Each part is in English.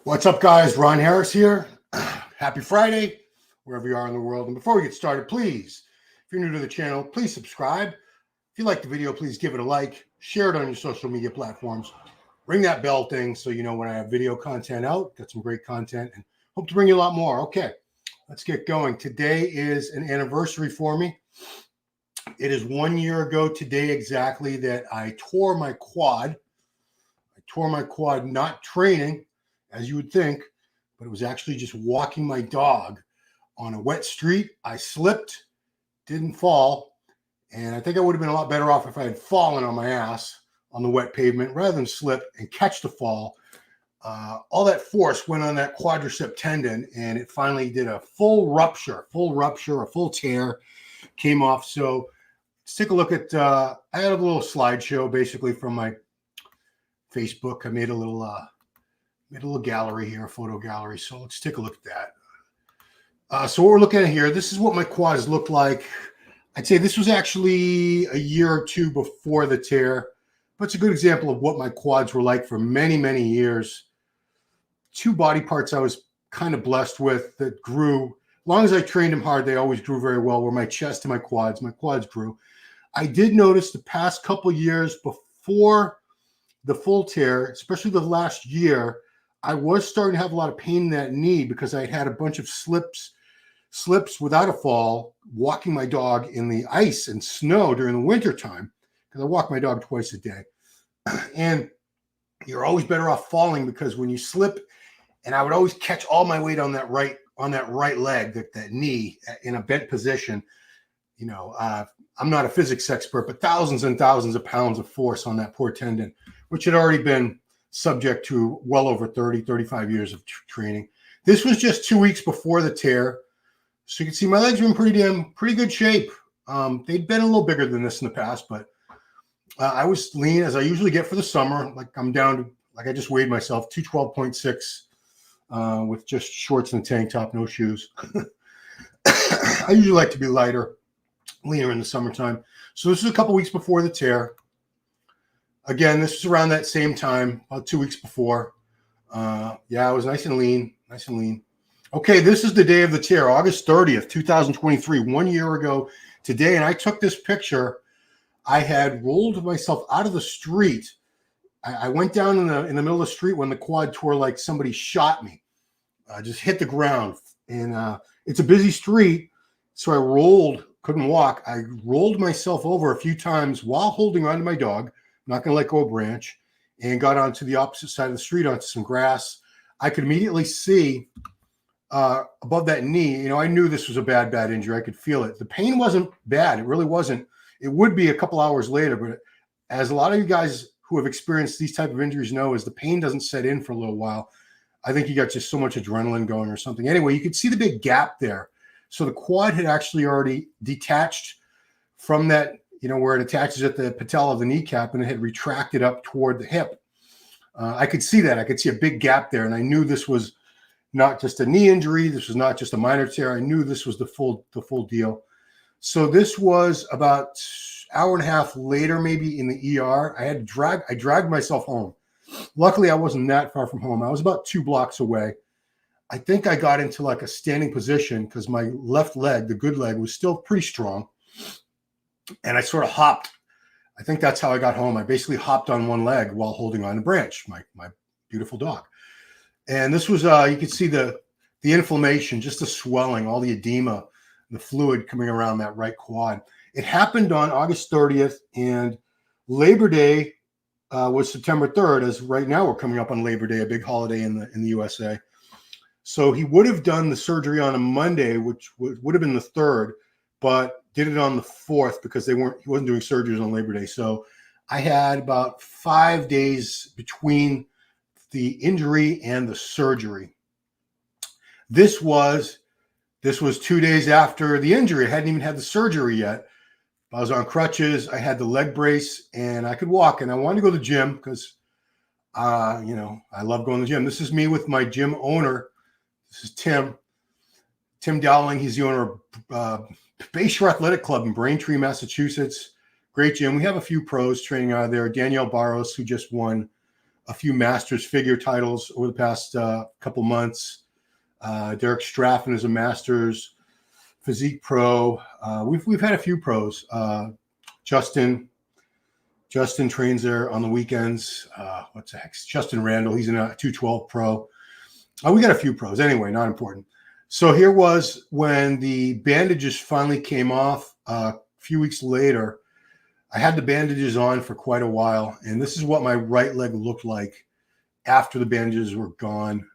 What's up, guys? Ron Harris here. Happy Friday, wherever you are in the world. And before we get started, please, if you're new to the channel, please subscribe. If you like the video, please give it a like, share it on your social media platforms, ring that bell thing so you know when I have video content out. Got some great content and hope to bring you a lot more. Okay, let's get going. Today is an anniversary for me. It is 1 year ago today exactly that I tore my quad. I tore my quad not training, as you would think, but it was actually just walking my dog on a wet street. I slipped, didn't fall, and I think I would have been a lot better off if I had fallen on my ass on the wet pavement rather than slip and catch the fall. All that force went on that quadriceps tendon, and it finally did a full rupture, a full tear, came off. So let's take a look at, I had a little slideshow basically from my Facebook. I made a little gallery here, a photo gallery. So let's take a look at that. So what we're looking at here, this is what my quads look like. I'd say this was actually a year or two before the tear, but it's a good example of what my quads were like for many, many years. Two body parts I was kind of blessed with that grew. As long as I trained them hard, they always grew very well, were my chest and my quads. My quads grew. I did notice the past couple years before the full tear, especially the last year, I was starting to have a lot of pain in that knee because I had a bunch of slips without a fall, walking my dog in the ice and snow during the winter time, because I walk my dog twice a day. And you're always better off falling because when you slip, and I would always catch all my weight on that right leg, that knee in a bent position. You know, I'm not a physics expert, but thousands and thousands of pounds of force on that poor tendon, which had already been subject to well over 30, 35 years of training. This was just 2 weeks before the tear. So you can see my legs were in pretty good shape. They'd been a little bigger than this in the past, but I was lean as I usually get for the summer. Like I'm down to, like I just weighed myself, 212.6 with just shorts and a tank top, no shoes. I usually like to be lighter, leaner in the summertime. So this is a couple weeks before the tear. Again, this was around that same time, about 2 weeks before. Yeah, I was nice and lean. Okay, this is the day of the tear, August 30th, 2023, 1 year ago today. And I took this picture. I had rolled myself out of the street. I went down in the middle of the street when the quad tore like somebody shot me. I just hit the ground. And it's a busy street, so I rolled, couldn't walk. I rolled myself over a few times while holding onto my dog. Not going to let go of a branch, and got onto the opposite side of the street onto some grass. I could immediately see above that knee. You know, I knew this was a bad injury. I could feel it. The pain wasn't bad. It really wasn't. It would be a couple hours later, but as a lot of you guys who have experienced these type of injuries know, is the pain doesn't set in for a little while. I think you got just so much adrenaline going or something. Anyway, you could see the big gap there. So the quad had actually already detached from that, you know, where it attaches at the patella of the kneecap, and it had retracted up toward the hip. I could see that. I could see a big gap there, and I knew this was not just a knee injury. This was not just a minor tear. I knew this was the full deal. So this was about an hour and a half later, maybe in the ER. I dragged myself home. Luckily, I wasn't that far from home. I was about 2 blocks away. I think I got into like a standing position because my left leg, the good leg, was still pretty strong. And I sort of hopped. I think that's how I got home. I basically hopped on one leg while holding on a branch, my beautiful dog. And this was, you could see the inflammation, just the swelling, all the edema, the fluid coming around that right quad. It happened on August 30th, and Labor Day was September 3rd, as right now we're coming up on Labor Day, a big holiday in the USA. So he would have done the surgery on a Monday, which would have been the 3rd, but did it on the 4th because he wasn't doing surgeries on Labor Day. So I had about 5 days between the injury and the surgery. This was 2 days after the injury. I hadn't even had the surgery yet. I was on crutches. I had the leg brace, and I could walk. And I wanted to go to the gym because, you know, I love going to the gym. This is me with my gym owner. This is Tim Dowling. He's the owner of Bayshore Athletic Club in Braintree, Massachusetts. Great gym. We have a few pros training out of there. Danielle Barros, who just won a few Masters figure titles over the past couple months. Derek Straffen is a Masters Physique Pro. We've had a few pros. Justin trains there on the weekends. What's the heck? Justin Randall. He's in a 212 Pro. We got a few pros. Anyway, not important. So here was when the bandages finally came off a few weeks later. I had the bandages on for quite a while, and this is what my right leg looked like after the bandages were gone.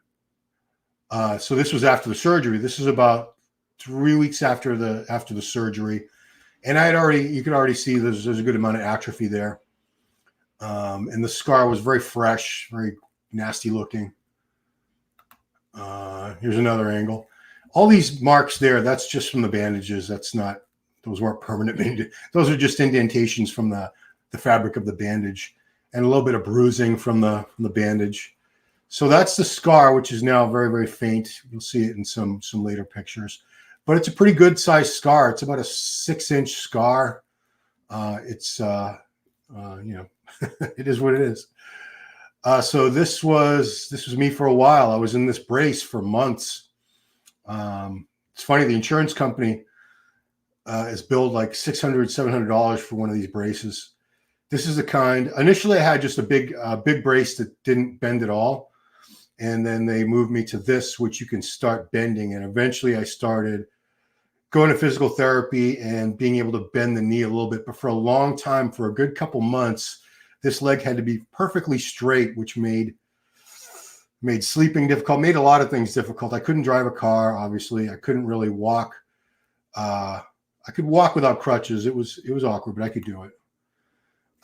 So this was after the surgery. This is about 3 weeks after the surgery. And you could already see there's a good amount of atrophy there. And the scar was very fresh, very nasty looking. Here's another angle. All these marks there, that's just from the bandages. Those weren't permanent bandages. Those are just indentations from the fabric of the bandage and a little bit of bruising from the bandage. So that's the scar, which is now very, very faint. You'll see it in some later pictures. But it's a pretty good sized scar. It's about a 6-inch scar. It's it is what it is. So this was me for a while. I was in this brace for months. It's funny, the insurance company is billed like $600, $700 for one of these braces. This is the kind. Initially, I had just a big brace that didn't bend at all, and then they moved me to this, which you can start bending. And eventually, I started going to physical therapy and being able to bend the knee a little bit. But for a long time, for a good couple months, this leg had to be perfectly straight, which made sleeping difficult, made a lot of things difficult. I couldn't drive a car, obviously. I couldn't really walk. I could walk without crutches. It was awkward, but I could do it.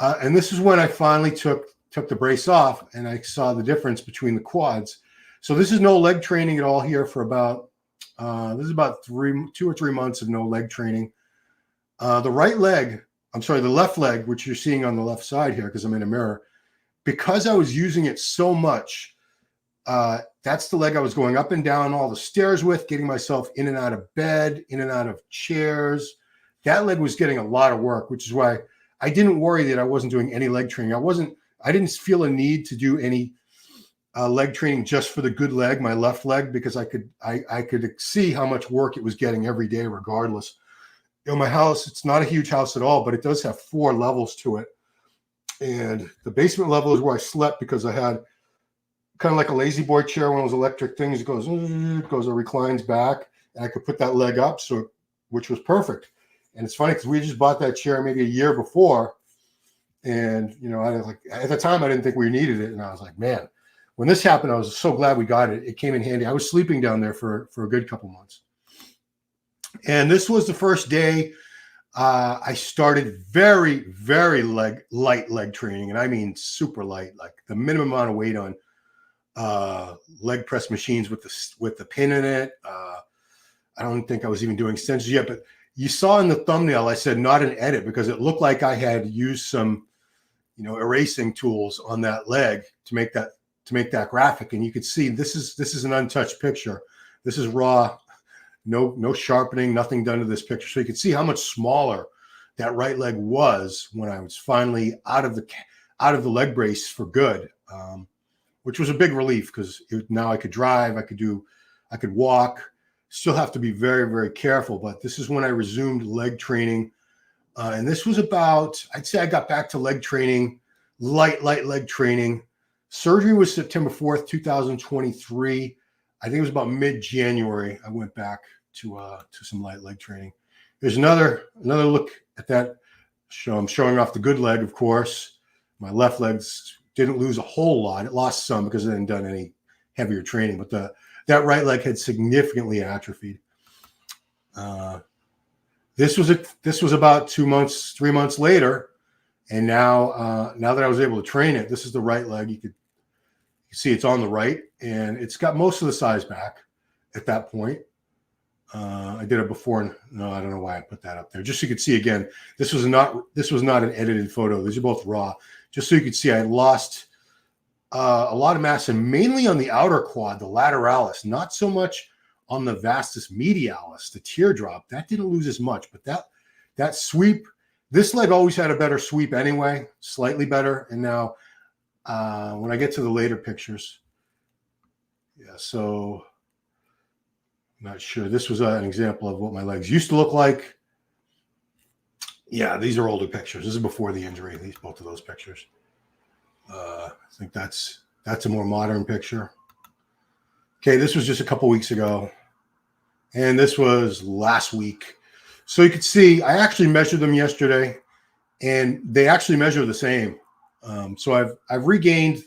And this is when I finally took the brace off, and I saw the difference between the quads. So this is no leg training at all here for about this is about 2 or 3 months of no leg training. The left leg, which you're seeing on the left side here because I'm in a mirror, because I was using it so much, that's the leg I was going up and down all the stairs with, getting myself in and out of bed, in and out of chairs. That leg was getting a lot of work, which is why I didn't worry that I wasn't doing any leg training. I didn't feel a need to do any leg training just for the good leg, my left leg, because I could see how much work it was getting every day regardless. My house, it's not a huge house at all, but it does have 4 levels to it. And the basement level is where I slept because I had kind of like a lazy boy chair, one of those electric things. It goes, reclines back, and I could put that leg up, which was perfect. And it's funny because we just bought that chair maybe a year before, and at the time I didn't think we needed it, and I was like, man, when this happened, I was so glad we got it. It came in handy. I was sleeping down there for a good couple months, and this was the first day I started very, very light leg training, and I mean super light, like the minimum amount of weight on leg press machines with the pin in it. I don't think I was even doing extensions yet, but you saw in the thumbnail I said not an edit because it looked like I had used some erasing tools on that leg to make that graphic, and you could see this is an untouched picture. This is raw, no sharpening, nothing done to this picture, so you could see how much smaller that right leg was when I was finally out of the leg brace for good. Which was a big relief because now I could drive, I could walk. Still have to be very, very careful, but this is when I resumed leg training. And this was I'd say I got back to leg training, light leg training. Surgery was September 4th, 2023. I think it was about mid-January I went back to some light leg training. There's another look at that. I'm showing off the good leg, of course. My left leg's didn't lose a whole lot. It lost some because I hadn't done any heavier training, but that right leg had significantly atrophied. This was about 3 months later, and now that I was able to train it, this is the right leg. You can see it's on the right, and it's got most of the size back at that point. I did it before. No, I don't know why I put that up there. Just so you could see again, this was not an edited photo. These are both raw. Just so you could see, I lost a lot of mass, and mainly on the outer quad, the lateralis, not so much on the vastus medialis, the teardrop. That didn't lose as much, but that sweep, this leg always had a better sweep anyway, slightly better. And now when I get to the later pictures. Yeah, so I'm not sure. This was an example of what my legs used to look like. Yeah, these are older pictures. This is before the injury. Both of those pictures. I think that's a more modern picture. Okay, this was just a couple weeks ago, and this was last week. So you can see I actually measured them yesterday, and they actually measure the same. So I've regained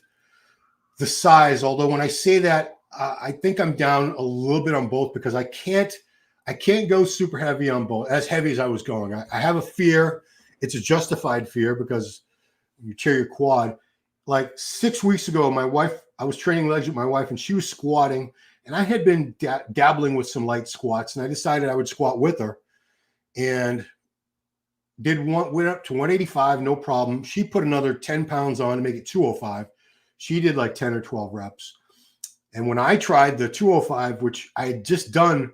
the size. Although when I say that, I think I'm down a little bit on both because I can't go super heavy on both, as heavy as I was going. I have a fear. It's a justified fear because you tear your quad. Like 6 weeks ago, I was training legs with my wife, and she was squatting, and I had been dabbling with some light squats, and I decided I would squat with her, and went up to 185, no problem. She put another 10 pounds on to make it 205. She did like 10 or 12 reps. And when I tried the 205, which I had just done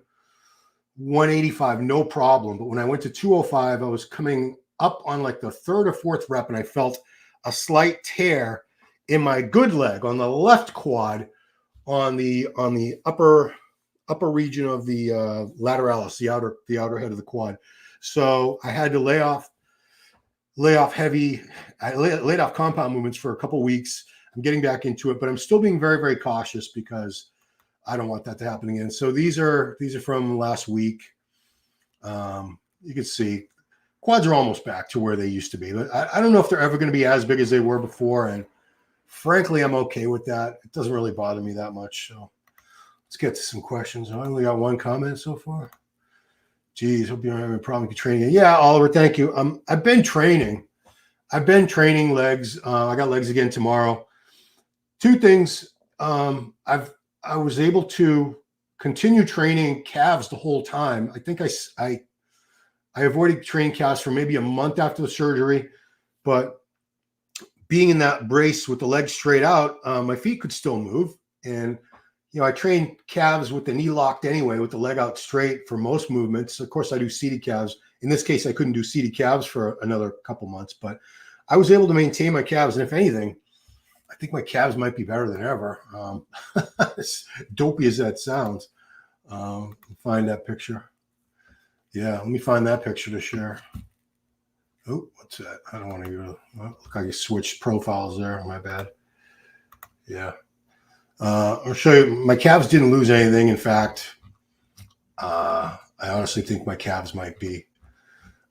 185, no problem. But when I went to 205, I was coming up on like the third or fourth rep, and I felt a slight tear in my good leg on the left quad on the upper region of the lateralis, the outer head of the quad. So I had to lay off heavy. I laid off compound movements for a couple of weeks. I'm getting back into it, but I'm still being very, very cautious because I don't want that to happen again. So these are from last week. You can see quads are almost back to where they used to be, but I don't know if they're ever going to be as big as they were before. And frankly, I'm okay with that. It doesn't really bother me that much. So let's get to some questions. I only got one comment so far. Geez, hope you don't have any problem with training. Yeah, Oliver, thank you. I've been training legs. I got legs again tomorrow. Two things. I was able to continue training calves the whole time. I think I avoided training calves for maybe a month after the surgery, but being in that brace with the legs straight out, my feet could still move. And, I train calves with the knee locked anyway, with the leg out straight for most movements. Of course, I do seated calves. In this case, I couldn't do seated calves for another couple months, but I was able to maintain my calves. And if anything, I think my calves might be better than ever. As dopey as that sounds. Find that picture. Yeah, let me find that picture to share. Oh, what's that? I don't want to go. Well, look like I switched profiles there. My bad. Yeah. I'll show you. My calves didn't lose anything. In fact, I honestly think my calves might be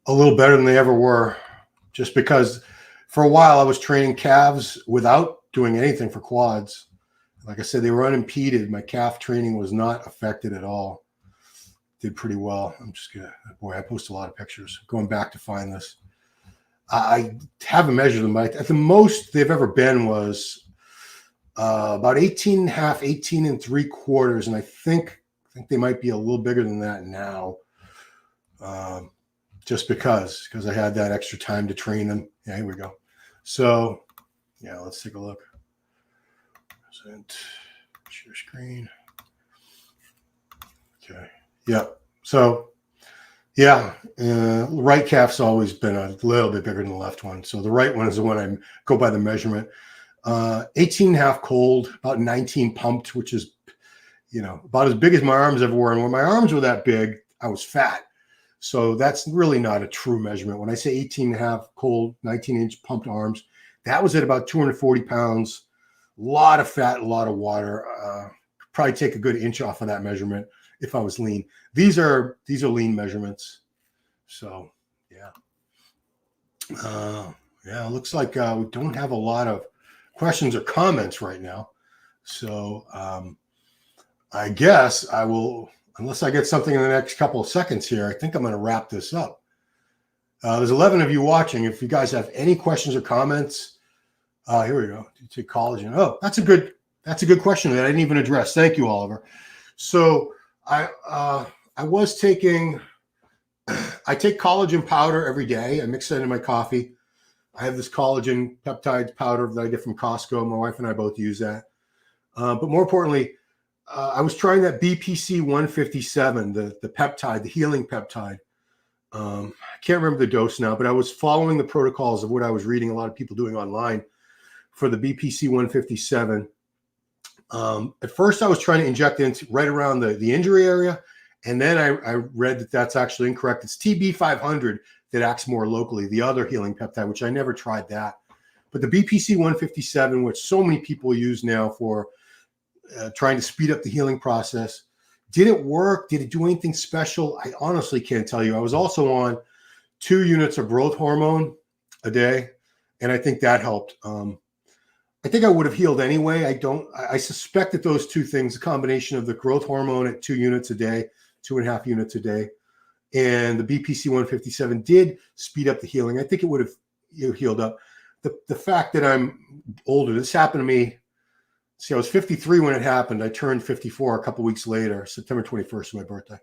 a little better than they ever were, just because for a while I was training calves without doing anything for quads. Like I said, they were unimpeded. My calf training was not affected at all. Did pretty well. I'm just gonna, boy, I post a lot of pictures. Going back to find this. I haven't measured them, but at the most they've ever been was about 18 and a half, 18 and 3/4. And I think they might be a little bigger than that now. Just because I had that extra time to train them. Yeah, here we go. So yeah, let's take a look. Share screen. Okay. Yeah. So yeah, right calf's always been a little bit bigger than the left one. So the right one is the one I go by the measurement. 18 and a half cold, about 19 pumped, which is, about as big as my arms ever were. And when my arms were that big, I was fat. So that's really not a true measurement. When I say 18 and a half cold, 19-inch pumped arms, that was at about 240 pounds, a lot of fat, a lot of water. Probably take a good inch off of that measurement if I was lean. These are lean measurements. So yeah. Yeah, it looks like we don't have a lot of questions or comments right now. So I guess I will, unless I get something in the next couple of seconds here, I think I'm going to wrap this up. There's 11 of you watching. If you guys have any questions or comments, here we go. To collagen. Oh, that's a good question that I didn't even address. Thank you, Oliver. So I take collagen powder every day. I mix it into my coffee. I have this collagen peptide powder that I get from Costco. My wife and I both use that. But more importantly, I was trying that BPC 157, the peptide, the healing peptide. I can't remember the dose now, but I was following the protocols of what I was reading a lot of people doing online. for the BPC 157. At first, I was trying to inject it right around the injury area, and then I read that that's actually incorrect. It's TB 500 that acts more locally, the other healing peptide, which I never tried that. But the BPC 157, which so many people use now for trying to speed up the healing process, did it work? Did it do anything special? I honestly can't tell you. I was also on 2 units of growth hormone a day, and I think that helped. I think I would have healed anyway. I suspect that those 2 things, a combination of the growth hormone at 2 units a day, 2.5 units a day, and the BPC 157 did speed up the healing. I think it would have healed up. The fact that I'm older, this happened to me. See, I was 53 when it happened. I turned 54 a couple weeks later. September 21st is my birthday.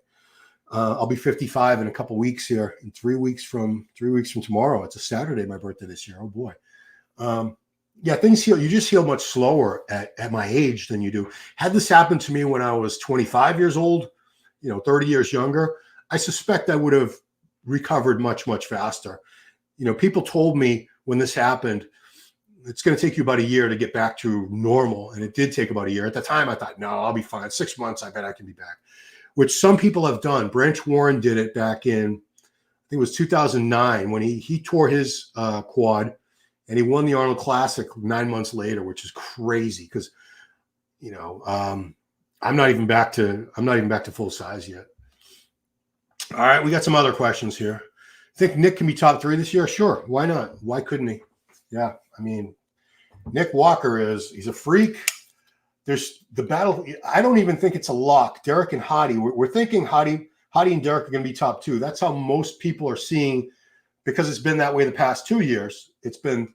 I'll be 55 in a couple weeks here. In 3 weeks from tomorrow. It's a Saturday, my birthday this year. Oh boy. Yeah, things heal. You just heal much slower at my age than you do. Had this happened to me when I was 25 years old, 30 years younger, I suspect I would have recovered much, much faster. People told me when this happened, it's going to take you about a year to get back to normal. And it did take about a year. At the time, I thought, no, I'll be fine. 6 months, I bet I can be back, which some people have done. Branch Warren did it back in, I think it was 2009 when he tore his quad and he won the Arnold Classic 9 months later, which is crazy because, I'm not even back to full size yet. All right, we got some other questions here. Think Nick can be top 3 this year? Sure. Why not? Why couldn't he? Yeah. I mean, Nick Walker he's a freak. There's the battle. I don't even think it's a lock. Derek and Hadi, we're thinking Hadi and Derek are going to be top 2. That's how most people are seeing, because it's been that way the past 2 years. It's been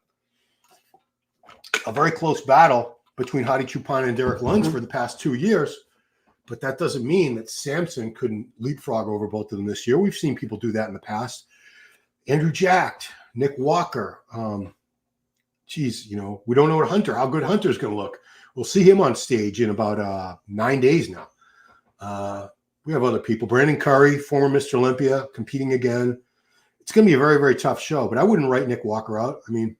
a very close battle between Hadi Chupana and Derek Luntz for the past 2 years. But that doesn't mean that Samson couldn't leapfrog over both of them this year. We've seen people do that in the past. Andrew Jacked, Nick Walker. We don't know how good Hunter's going to look. We'll see him on stage in about 9 days now. We have other people. Brandon Curry, former Mr. Olympia, competing again. It's going to be a very, very tough show, but I wouldn't write Nick Walker out. I mean,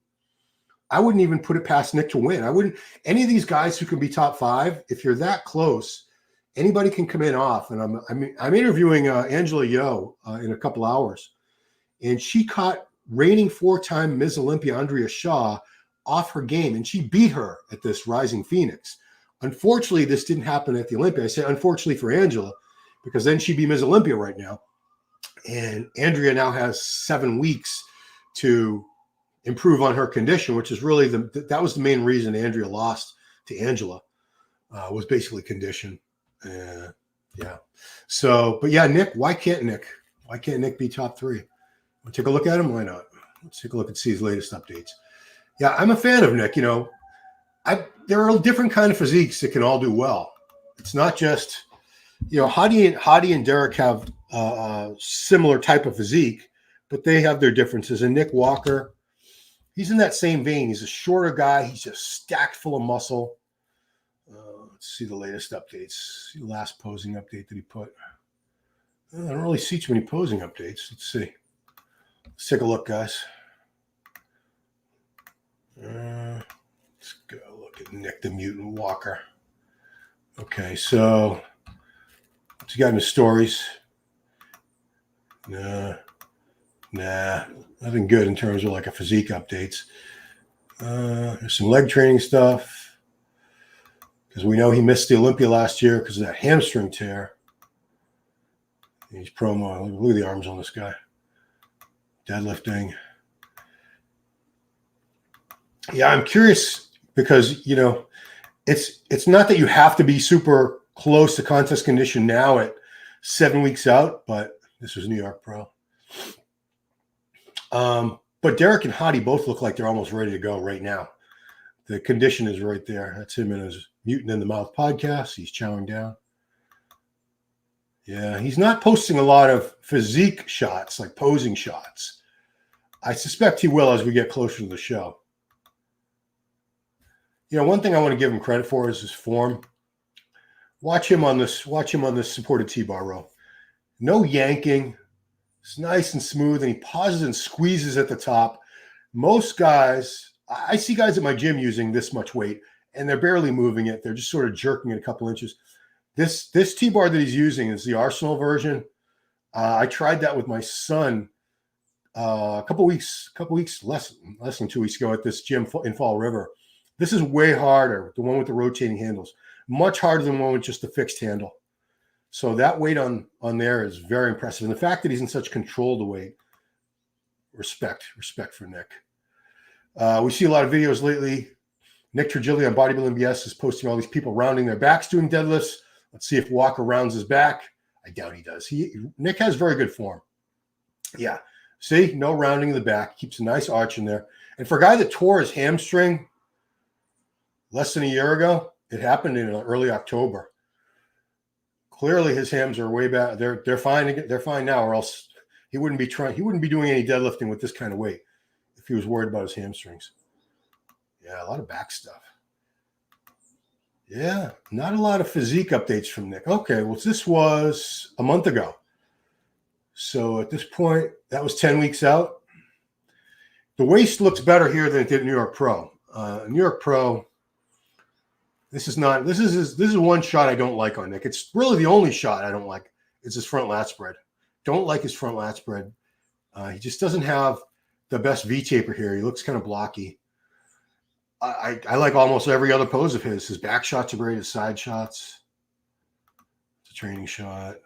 I wouldn't even put it past Nick to win. Any of these guys who can be top 5, if you're that close, anybody can come in off. And I'm interviewing Angela Yo in a couple hours, and she caught reigning 4-time Ms. Olympia Andrea Shaw off her game, and she beat her at this Rising Phoenix. Unfortunately, this didn't happen at the Olympia. I say unfortunately for Angela, because then she'd be Ms. Olympia right now. And Andrea now has 7 weeks to improve on her condition, which is really that was the main reason Andrea lost to Angela, was basically condition. Yeah. So, but yeah, Nick, why can't Nick be top 3? We'll take a look at him. Why not? Let's take a look and see his latest updates. Yeah, I'm a fan of Nick. There are different kind of physiques that can all do well. It's not just, Hadi and Derek have a similar type of physique, but they have their differences. And Nick Walker, he's in that same vein. He's a shorter guy. He's just stacked full of muscle. Let's see the latest updates. See the last posing update that he put. I don't really see too many posing updates. Let's see. Let's take a look, guys. Let's go look at Nick the Mutant Walker. Okay, so what's he got in his stories? Nah, nothing good in terms of like a physique updates. There's some leg training stuff, because we know he missed the Olympia last year because of that hamstring tear. He's promo. Look at the arms on this guy. Deadlifting. Yeah, I'm curious because, it's not that you have to be super close to contest condition now at 7 weeks out, but this was New York Pro. But Derek and Hadi both look like they're almost ready to go right now. The condition is right there. That's him in his Mutant in the Mouth podcast. He's chowing down. Yeah, he's not posting a lot of physique shots, like posing shots. I suspect he will as we get closer to the show. One thing I want to give him credit for is his form. Watch him on this supported T-bar row. No yanking. It's nice and smooth, and he pauses and squeezes at the top. Most guys, I see guys at my gym using this much weight, and they're barely moving it. They're just sort of jerking it a couple inches. This T-bar that he's using is the Arsenal version. I tried that with my son a couple weeks less than 2 weeks ago at this gym in Fall River. This is way harder, the one with the rotating handles, much harder than one with just the fixed handle. So that weight on there is very impressive. And the fact that he's in such control of the weight, respect for Nick. We see a lot of videos lately. Nick Trigili on Bodybuilding BS is posting all these people rounding their backs doing deadlifts. Let's see if Walker rounds his back. I doubt he does. Nick has very good form. Yeah. See, no rounding of the back. Keeps a nice arch in there. And for a guy that tore his hamstring less than a year ago, it happened in early October. Clearly, his hams are way back. They're fine. They're fine now, or else he wouldn't be doing any deadlifting with this kind of weight if he was worried about his hamstrings. Yeah, a lot of back stuff. Yeah, not a lot of physique updates from Nick. Okay, well, this was a month ago. So at this point, that was 10 weeks out. The waist looks better here than it did New York Pro. New York Pro, this is one shot I don't like on Nick. It's really the only shot I don't like. It's his front lat spread. Don't like his front lat spread. He just doesn't have the best V-taper here. He looks kind of blocky. I like almost every other pose of his. His back shots are great. His side shots. It's a training shot.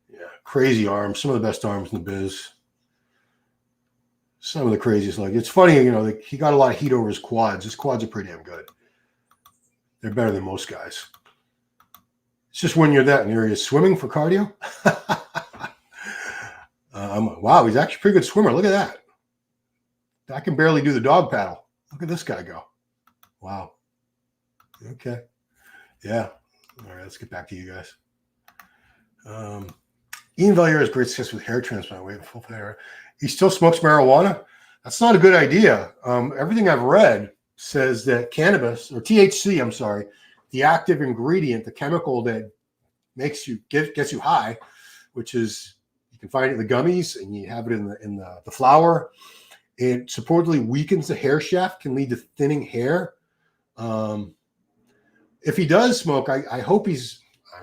Yeah, crazy arms. Some of the best arms in the biz. Some of the craziest legs. It's funny, he got a lot of heat over his quads. His quads are pretty damn good. They're better than most guys. It's just when you're that and you're swimming for cardio. Wow, he's actually a pretty good swimmer. Look at that. I can barely do the dog paddle. Look at this guy go. Wow. Okay. Yeah. All right, let's get back to you guys. Ian Valier has great success with hair transplant. Wait, full hair. He still smokes marijuana? That's not a good idea. Everything I've read says that cannabis, or THC, I'm sorry, the active ingredient, the chemical that makes you gets you high, which is you can find it in the gummies and you have it in the flower. It supposedly weakens the hair shaft, can lead to thinning hair. If he does smoke, I hope he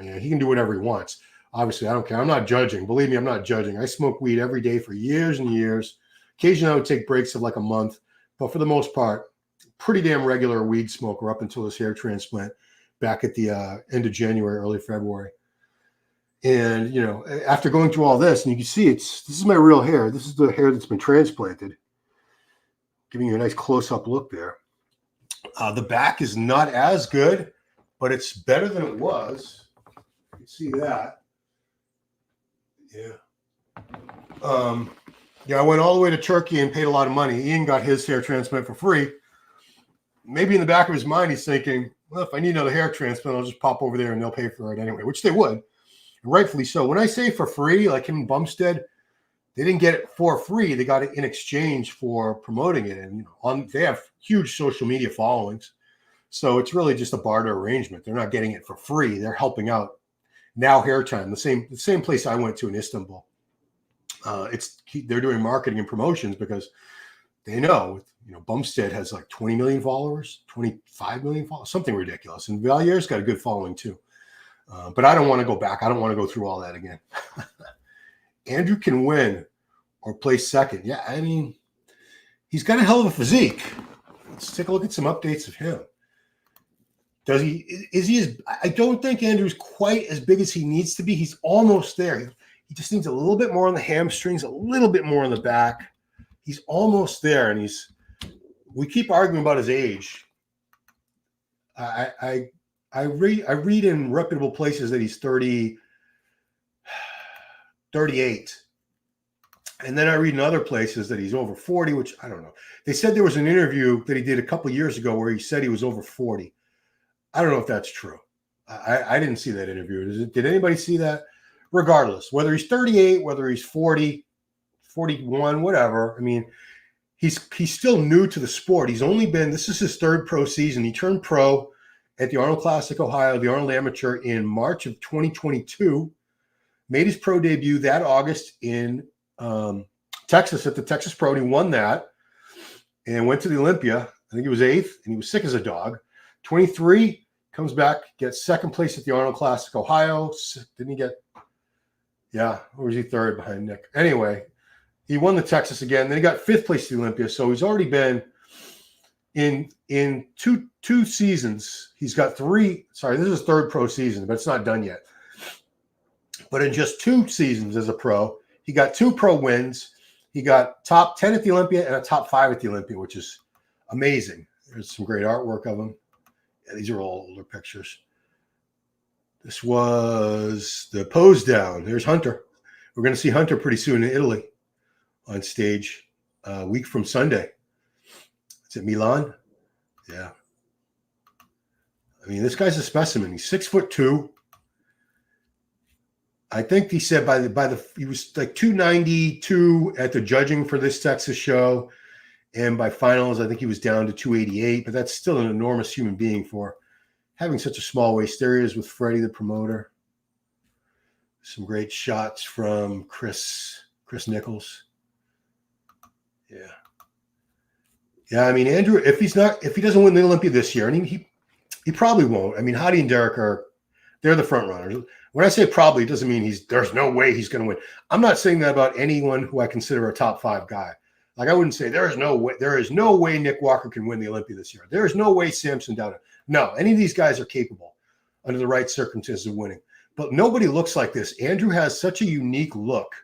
can do whatever he wants. Obviously, I don't care. I'm not judging. Believe me, I'm not judging. I smoke weed every day for years and years. Occasionally, I would take breaks of like a month. But for the most part, pretty damn regular weed smoker up until his hair transplant back at the end of January, early February. And, after going through all this, and you can see this is my real hair. This is the hair that's been transplanted. Giving you a nice close-up look there. The back is not as good, but it's better than it was. You can see that. Yeah. I went all the way to Turkey and paid a lot of money. Ian got his hair transplant for free. Maybe in the back of his mind, he's thinking, well, if I need another hair transplant, I'll just pop over there and they'll pay for it anyway, which they would. And rightfully so. When I say for free, like him in Bumstead, they didn't get it for free. They got it in exchange for promoting it. And they have huge social media followings. So it's really just a barter arrangement. They're not getting it for free. They're helping out Now Hair Time, the same place I went to in Istanbul. They're doing marketing and promotions because they know, Bumstead has like 20 million followers, 25 million followers, something ridiculous. And Valier's got a good following too. But I don't want to go back. I don't want to go through all that again. Andrew can win or place second. Yeah, he's got a hell of a physique. Let's take a look at some updates of him. I don't think Andrew's quite as big as he needs to be. He's almost there. He just needs a little bit more on the hamstrings, a little bit more on the back. He's almost there, and we keep arguing about his age. I read in reputable places that he's 38. And then I read in other places that he's over 40, which I don't know. They said there was an interview that he did a couple of years ago where he said he was over 40. I don't know if that's true. I didn't see that interview. Did anybody see that? Regardless, whether he's 38, whether he's 40, 41, whatever. He's still new to the sport. This is his third pro season. He turned pro at the Arnold Classic Ohio, the Arnold Amateur in March of 2022. Made his pro debut that August in Texas at the Texas Pro, and he won that. and went to the Olympia. I think he was 8th, and he was sick as a dog. 23, comes back, gets 2nd place at the Arnold Classic, Ohio. Didn't he get, yeah, or was he 3rd behind Nick? Anyway, he won the Texas again. Then he got 5th place at the Olympia. So he's already been in two seasons. He's got 3. Sorry, this is his 3rd pro season, but it's not done yet. But in just 2 seasons as a pro, he got 2 pro wins. He got top 10 at the Olympia and a top 5 at the Olympia, which is amazing. There's some great artwork of him. Yeah, these are all older pictures. This was the pose down. There's Hunter. We're going to see Hunter pretty soon in Italy on stage a week from Sunday. It's at Milan. Yeah. I mean, this guy's a specimen. He's 6'2". I think he said he was like 292 at the judging for this Texas show. And by finals, I think he was down to 288, but that's still an enormous human being for having such a small waist. There he is with Freddie, the promoter. Some great shots from Chris Nichols. Yeah. Yeah, I mean, Andrew, if he doesn't win the Olympia this year, and he probably won't. I mean, Hadi and Derek they're the front runners. When I say probably, it doesn't mean there's no way he's going to win. I'm not saying that about anyone who I consider a top 5 guy. Like, I wouldn't say there is no way Nick Walker can win the Olympia this year. There is no way Samson Dowda. No, any of these guys are capable under the right circumstances of winning. But nobody looks like this. Andrew has such a unique look.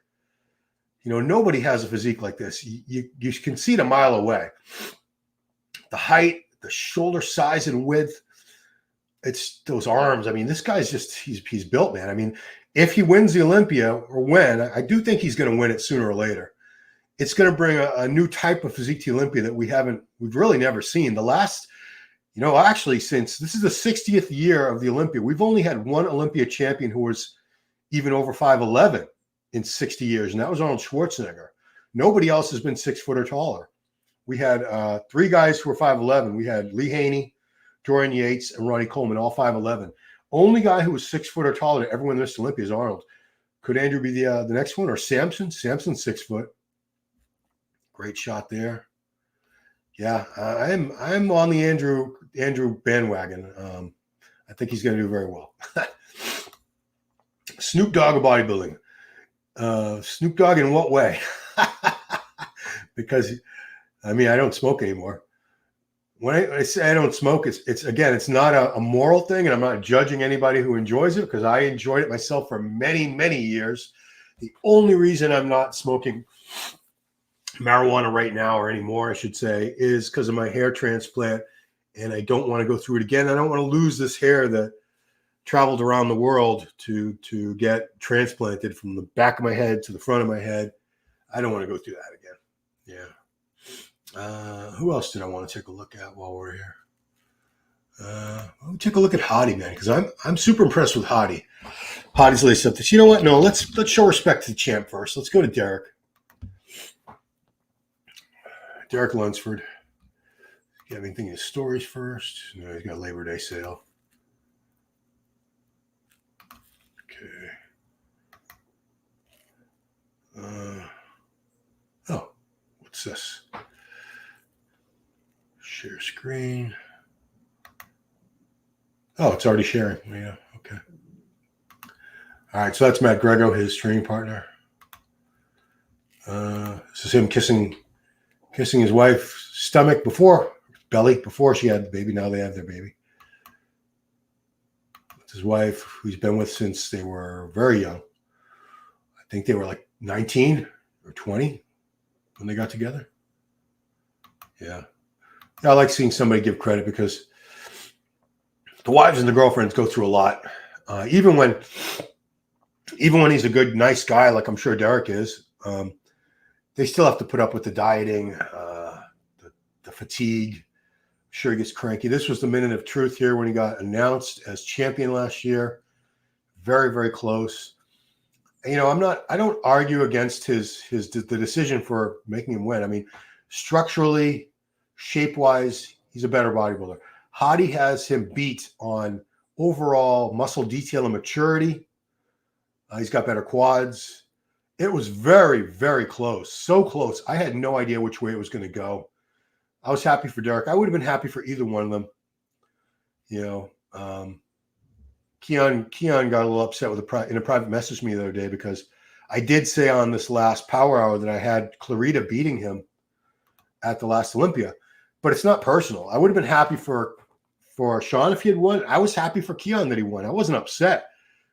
You know, nobody has a physique like this. You can see it a mile away. The height, the shoulder size and width, it's those arms. I mean, this guy's just, he's built, man. I mean, if he wins the Olympia, or when, I do think he's going to win it sooner or later. It's going to bring a new type of physique to Olympia that we've really never seen. The last, actually, since this is the 60th year of the Olympia, we've only had one Olympia champion who was even over 5'11" in 60 years, and that was Arnold Schwarzenegger. Nobody else has been 6 foot or taller. We had 3 guys who were 5'11". We had Lee Haney, Dorian Yates, and Ronnie Coleman, all 5'11". Only guy who was 6 foot or taller to ever win this Olympia is Arnold. Could Andrew be the next one, or Samson? Samson's 6 foot. Great shot there. Yeah, I'm on the Andrew bandwagon. I think he's going to do very well. Snoop Dogg of bodybuilding. Snoop Dogg in what way? Because, I mean, I don't smoke anymore. When I say I don't smoke, it's not a moral thing, and I'm not judging anybody who enjoys it, because I enjoyed it myself for many, many years. The only reason I'm not smoking marijuana right now, or anymore, I should say, is because of my hair transplant, and I don't want to go through it again. I don't want to lose this hair that traveled around the world to get transplanted from the back of my head to the front of my head. I don't want to go through that again. Yeah. Who else did I want to take a look at while we're here? We'll take a look at Hadi, man, because I'm super impressed with Hadi. Hadi's laced up this. You know what? No, let's show respect to the champ first. Let's go to Derek. Derek Lunsford. You have anything in his stories first? No, he's got a Labor Day sale. Okay. What's this? Share screen. Oh, it's already sharing. Yeah, okay. All right, so that's Matt Grego, his training partner. This is him kissing his wife's stomach belly before she had the baby. Now they have their baby. It's his wife, who he's been with since they were very young. I think they were like 19 or 20 when they got together. Yeah. I like seeing somebody give credit, because the wives and the girlfriends go through a lot. Even when he's a good, nice guy, like I'm sure Derek is, they still have to put up with the dieting, the fatigue. I'm sure he gets cranky. This was the minute of truth here when he got announced as champion last year. Very, very close. I don't argue against the decision for making him win. I mean, structurally, shape-wise, he's a better bodybuilder. Hadi has him beat on overall muscle detail and maturity. He's got better quads. It was very, very close. So close. I had no idea which way it was going to go. I was happy for Derek. I would have been happy for either one of them. Keon got a little upset with in a private message to me the other day because I did say on this last Power Hour that I had Clarita beating him at the last Olympia, but it's not personal. I would have been happy for Sean if he had won. I was happy for Keon that he won. I wasn't upset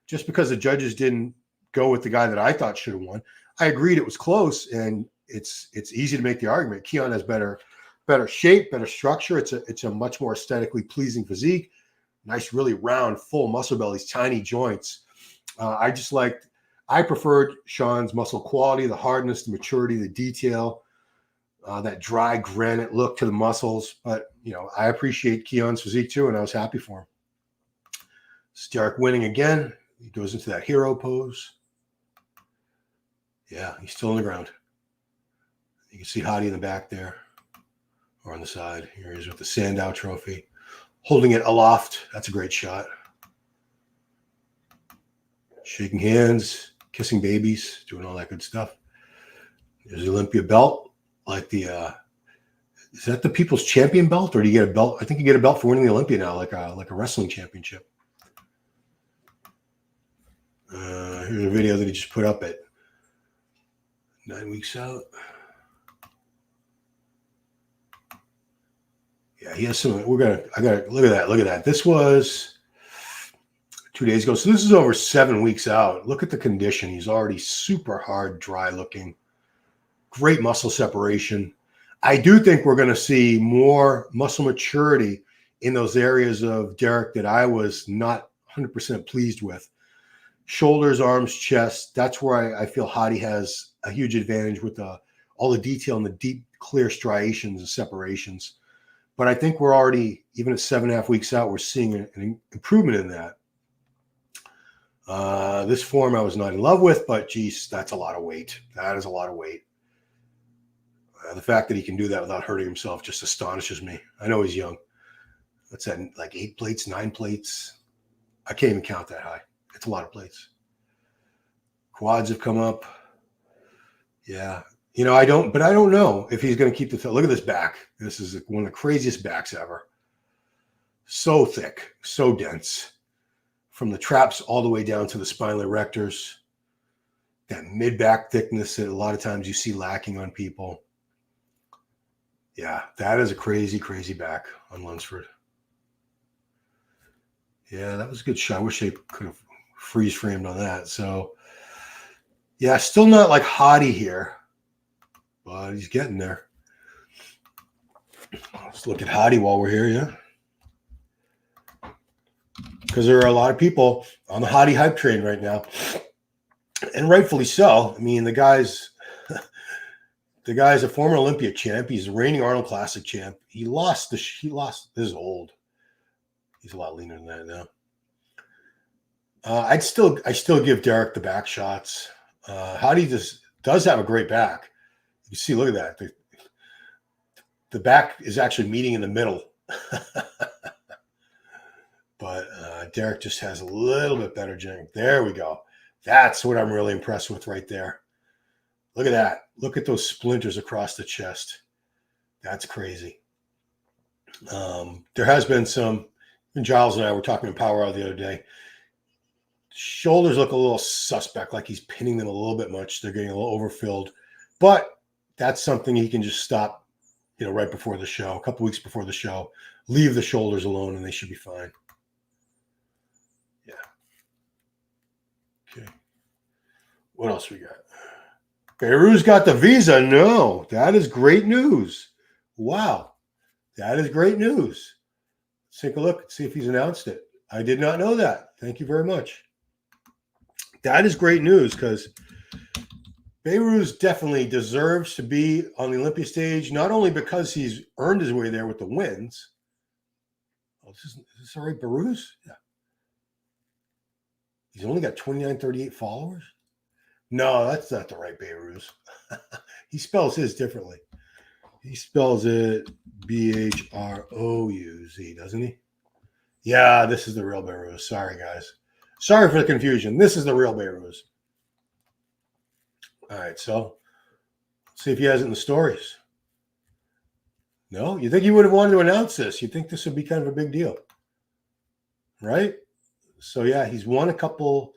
just because the judges didn't go with the guy that I thought should have won. I agreed it was close, and it's easy to make the argument. Keon has better shape, better structure. It's a much more aesthetically pleasing physique. Nice, really round, full muscle bellies, tiny joints. I preferred Sean's muscle quality, the hardness, the maturity, the detail, that dry granite look to the muscles. But, I appreciate Keon's physique too, and I was happy for him. Stark winning again. He goes into that hero pose. Yeah, he's still on the ground. You can see Hadi in the back there, or on the side. Here he is with the Sandow trophy, holding it aloft. That's a great shot. Shaking hands, kissing babies, doing all that good stuff. There's the Olympia belt, like the is that the People's Champion belt, or do you get a belt? I think you get a belt for winning the Olympia now, like a wrestling championship. Here's a video that he just put up at 9 weeks out. Yeah, he has some. I gotta look at that. This was 2 days ago. So this is over 7 weeks out. Look at the condition. He's already super hard, dry looking. Great muscle separation. I do think we're going to see more muscle maturity in those areas of Derek that I was not 100% pleased with. Shoulders, arms, chest. That's where I feel Hadi has a huge advantage with all the detail and the deep, clear striations and separations. But I think we're already, even at 7.5 weeks out, we're seeing an improvement in that. This form I was not in love with, but geez, that's a lot of weight. That is a lot of weight. The fact that he can do that without hurting himself just astonishes me. I know he's young. What's that, like 8 plates, 9 plates? I can't even count that high. It's a lot of plates. Quads have come up. Yeah. I don't know if he's going to keep look at this back. This is one of the craziest backs ever. So thick, so dense. From the traps all the way down to the spinal erectors. That mid-back thickness that a lot of times you see lacking on people. Yeah, that is a crazy, crazy back on Lunsford. Yeah, that was a good shot. I wish they could have freeze framed on that. So, yeah, still not like Hadi here, but he's getting there. Let's look at Hadi while we're here, yeah. Because there are a lot of people on the Hadi hype train right now, and rightfully so. I mean, the guy's a former Olympia champ. He's a reigning Arnold Classic champ. He lost. This is old. He's a lot leaner than that now. I still give Derek the back shots. Hadi does have a great back. You see, look at that. The back is actually meeting in the middle. But Derek just has a little bit better genetic. There we go. That's what I'm really impressed with right there. Look at that. Look at those splinters across the chest. That's crazy. There has been some, and Giles and I were talking in Power Hour the other day. Shoulders look a little suspect, like he's pinning them a little bit much. They're getting a little overfilled. But that's something he can just stop, right before the show, a couple weeks before the show. Leave the shoulders alone, and they should be fine. Yeah. Okay. What else we got? Beirut's got the visa. No, that is great news. Wow. That is great news. Let's take a look and see if he's announced it. I did not know that. Thank you very much. That is great news because Beirut definitely deserves to be on the Olympia stage, not only because he's earned his way there with the wins. Oh, is this all right, Beirut? Yeah. He's only got 2938 followers? No, that's not the right Beirut. He spells his differently. He spells it Bhrouz, doesn't he? Yeah, this is the real Beirut. Sorry, guys. Sorry for the confusion. This is the real Beirut. All right, so let's see if he has it in the stories. No? You think he would have wanted to announce this? You think this would be kind of a big deal, right? So, yeah, he's won a couple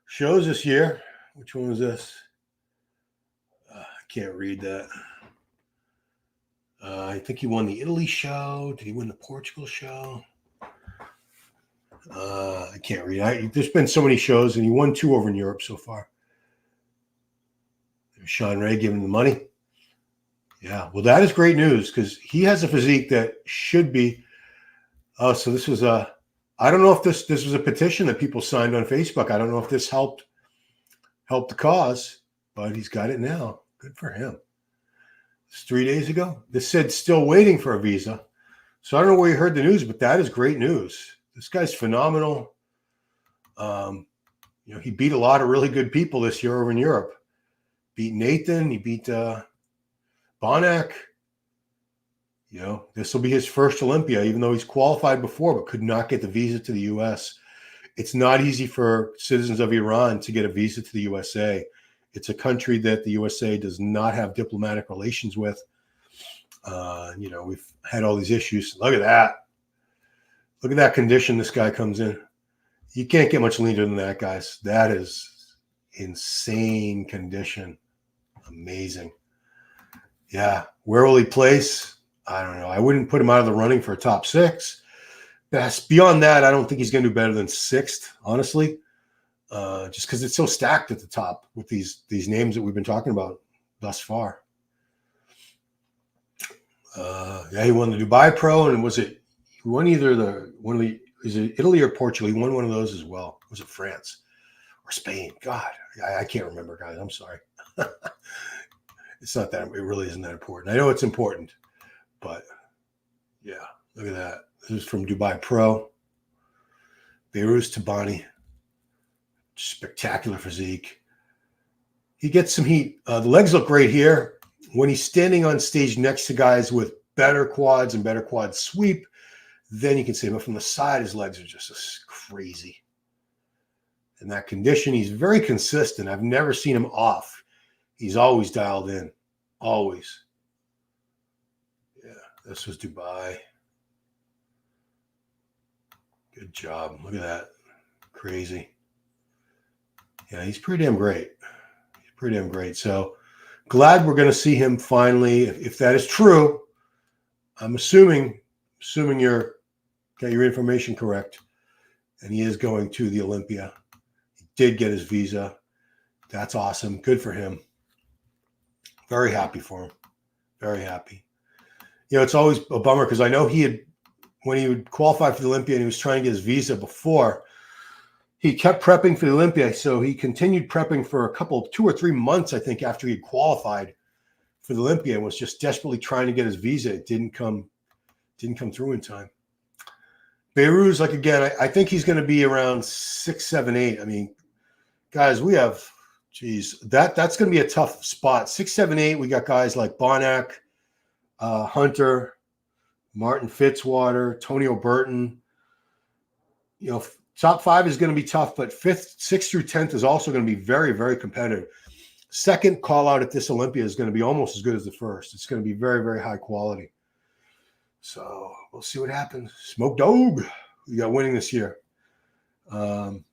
shows this year. Which one was this? I can't read that. I think he won the Italy show. Did he win the Portugal show? I can't read. There's been so many shows, and he won 2 over in Europe so far. There's Sean Ray giving him the money. Yeah, well, that is great news because he has a physique that should be. Oh, so this was a. I don't know if this was a petition that people signed on Facebook. I don't know if this helped the cause, but he's got it now. Good for him. It's 3 days ago. This said still waiting for a visa. So I don't know where you heard the news, but that is great news. This guy's phenomenal. He beat a lot of really good people this year over in Europe. Beat Nathan. He beat Bonac. This will be his first Olympia, even though he's qualified before, but could not get the visa to the U.S. It's not easy for citizens of Iran to get a visa to the USA. It's a country that the USA does not have diplomatic relations with. We've had all these issues. Look at that. Look at that condition this guy comes in. You can't get much leaner than that, guys. That is insane condition. Amazing. Yeah. Where will he place? I don't know. I wouldn't put him out of the running for a top 6. Beyond that, I don't think he's going to do better than 6th, honestly. Just because it's so stacked at the top with these names that we've been talking about thus far. He won the Dubai Pro, and he won either is it Italy or Portugal? He won one of those as well. Was it France or Spain? God, I can't remember, guys. I'm sorry. It's not that, it really isn't that important. I know it's important, but yeah, look at that. This is from Dubai Pro. Beirut Tabani. Spectacular physique. He gets some heat. The legs look great here. When he's standing on stage next to guys with better quads and better quad sweep, then you can say, but from the side, his legs are just crazy. In that condition, he's very consistent. I've never seen him off. He's always dialed in. Always. Yeah, this was Dubai. Good job. Look at that. Crazy. Yeah, he's pretty damn great. He's pretty damn great. So glad we're going to see him finally. If that is true, I'm assuming you're got your information correct, and he is going to the Olympia. He did get his visa. That's awesome. Good for him. Very happy for him. Very happy. It's always a bummer because I know when he would qualify for the Olympia and he was trying to get his visa before, he kept prepping for the Olympia. So he continued prepping for 2 or 3 months, I think, after he had qualified for the Olympia and was just desperately trying to get his visa. It didn't come through in time. Beirut's again, I think he's going to be around 6, 7, 8. I mean, guys, we have, that's going to be a tough spot. 6, 7, 8. We got guys like Bonac, Hunter, Martin Fitzwater, Tony O'Burton. Top 5 is going to be tough, but 5th, 6th through 10th is also going to be very, very competitive. Second call out at this Olympia is going to be almost as good as the first. It's going to be very, very high quality. So we'll see what happens. Smoke Dog, we got winning this year. I'm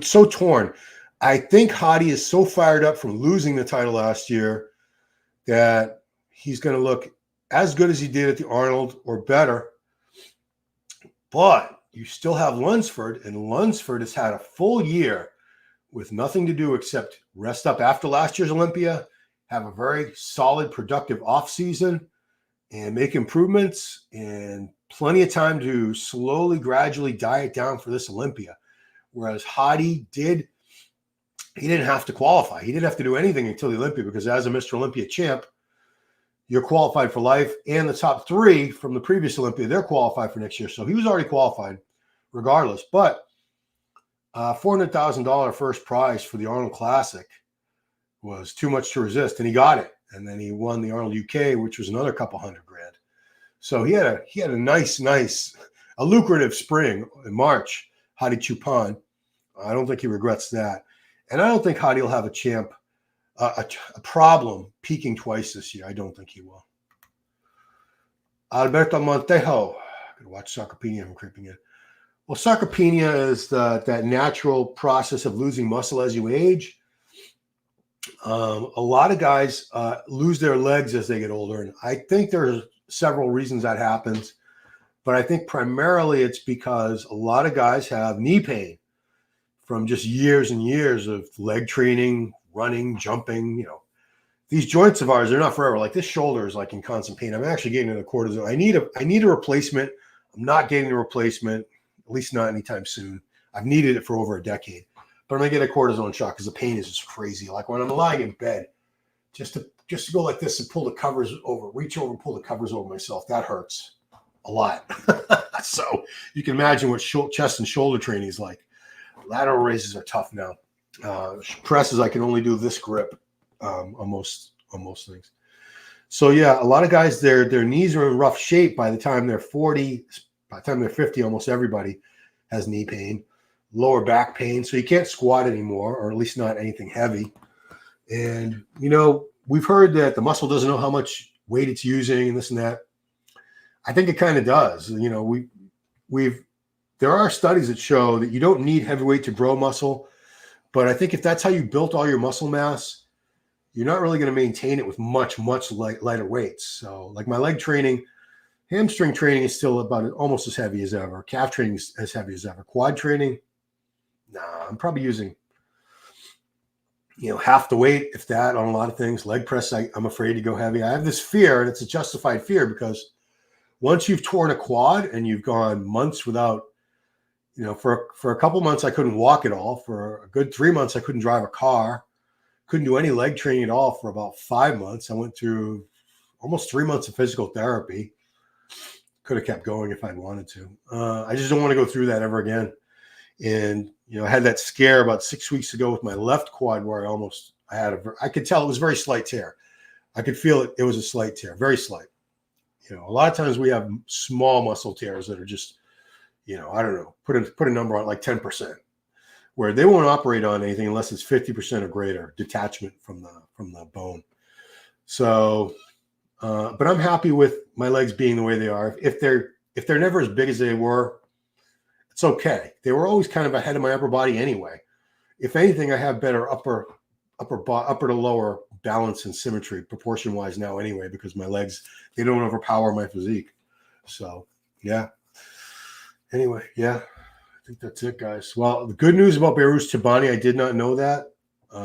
so torn. I think Hadi is so fired up from losing the title last year that he's going to look as good as he did at the Arnold or better. But you still have Lunsford, and Lunsford has had a full year with nothing to do except rest up after last year's Olympia, have a very solid, productive offseason, and make improvements, and plenty of time to slowly, gradually diet down for this Olympia. Whereas Hadi didn't have to qualify. He didn't have to do anything until the Olympia because as a Mr. Olympia champ, you're qualified for life, and the top 3 from the previous Olympia, they're qualified for next year. So he was already qualified regardless. But $400,000 first prize for the Arnold Classic was too much to resist, and he got it. And then he won the Arnold UK, which was another couple $100,000. So he had a nice, a lucrative spring in March, Hadi Chupan. I don't think he regrets that. And I don't think Hadi will have a champ a problem peaking twice this year. I don't think he will. Alberto Montejo. I could watch Sarcopenia. I'm creeping in. Well, sarcopenia is that natural process of losing muscle as you age. A lot of guys lose their legs as they get older, and I think there's several reasons that happens. But I think primarily it's because a lot of guys have knee pain from just years and years of leg training, running, jumping. You know, these joints of ours, they're not forever. Like this shoulder is like in constant pain. I'm actually getting into cortisone. I need a replacement. I'm not getting a replacement, at least not anytime soon. I've needed it for over a decade. But I'm gonna get a cortisone shot because the pain is just crazy. Like when I'm lying in bed, just to go like this and pull the covers over, reach over and pull the covers over myself, that hurts a lot. So you can imagine what chest and shoulder training is like. Lateral raises are tough now. Presses, I can only do this grip on most things. So yeah, a lot of guys, their knees are in rough shape by the time they're 40. By the time they're 50, almost everybody has knee pain, lower back pain. So you can't squat anymore, or at least not anything heavy. And, you know, we've heard that the muscle doesn't know how much weight it's using and this and that. I think it kind of does. You know, there are studies that show that you don't need heavy weight to grow muscle. But I think if that's how you built all your muscle mass, you're not really going to maintain it with much lighter weights. So like my leg training, hamstring training is still about almost as heavy as ever. Calf training is as heavy as ever. Quad training, nah, I'm probably using, you know, half the weight, if that, on a lot of things. Leg press, I'm afraid to go heavy. I have this fear, and it's a justified fear, because once you've torn a quad and you've gone months without, you know, for a couple months I couldn't walk at all. For a good 3 months I couldn't drive a car. Couldn't do any leg training at all for about 5 months. I went through almost 3 months of physical therapy. Could have kept going if I'd wanted to. I just don't want to go through that ever again. And, you know, I had that scare about 6 weeks ago with my left quad where I could tell it was a very slight tear. I could feel it. It was a slight tear, very slight. You know, a lot of times we have small muscle tears that are just, you know, I don't know, put a number on like 10%. Where they won't operate on anything unless it's 50% or greater detachment from the bone. So, but I'm happy with my legs being the way they are. If they're never as big as they were, it's okay. They were always kind of ahead of my upper body anyway. If anything, I have better upper to lower balance and symmetry proportion wise now anyway, because my legs, they don't overpower my physique. So yeah. Anyway, yeah. I think that's it, guys. Well, the good news about Behrooz Tabani, I did not know that.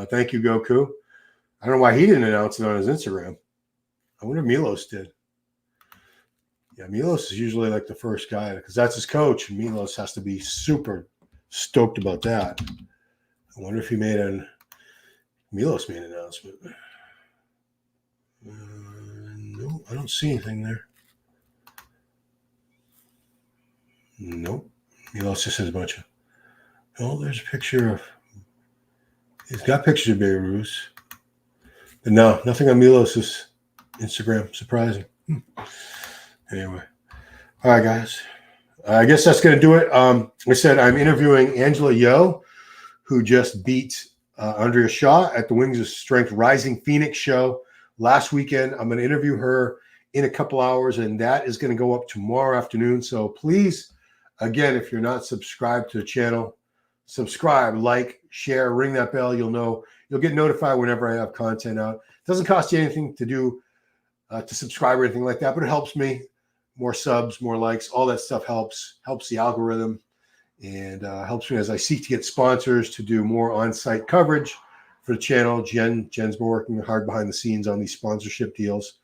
Thank you, Goku. I don't know why he didn't announce it on his Instagram. I wonder if Milos did. Yeah, Milos is usually like the first guy because that's his coach. And Milos has to be super stoked about that. I wonder if Milos made an announcement. No, I don't see anything there. Nope. Milos just has a bunch of. Oh, there's a picture of. He's got pictures of Behrooz. But no, nothing on Milos's Instagram. Surprising. Anyway. All right, guys. I guess that's going to do it. Like I said, I'm interviewing Angela Yo, who just beat Andrea Shaw at the Wings of Strength Rising Phoenix show last weekend. I'm going to interview her in a couple hours, and that is going to go up tomorrow afternoon. So please, again, if you're not subscribed to the channel, subscribe, like, share, ring that bell. You'll get notified whenever I have content out. It doesn't cost you anything to do to subscribe or anything like that, but it helps me. More subs, more likes, all that stuff helps the algorithm, and helps me as I seek to get sponsors to do more on-site coverage for the channel. Jen's been working hard behind the scenes on these sponsorship deals,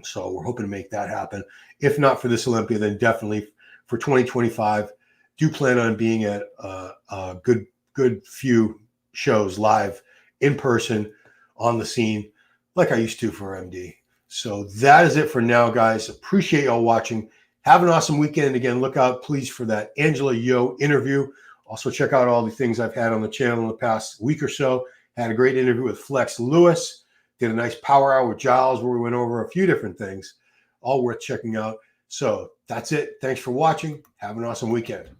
so we're hoping to make that happen. If not for this Olympia, then definitely for 2025. Do plan on being at a good few shows live in person on the scene, like I used to for MD. So that is it for now, guys. Appreciate y'all watching. Have an awesome weekend. Again, look out, please, for that Angela Yo interview. Also, check out all the things I've had on the channel in the past week or so. Had a great interview with Flex Lewis. Did a nice power hour with Giles where we went over a few different things. All worth checking out. So that's it. Thanks for watching. Have an awesome weekend.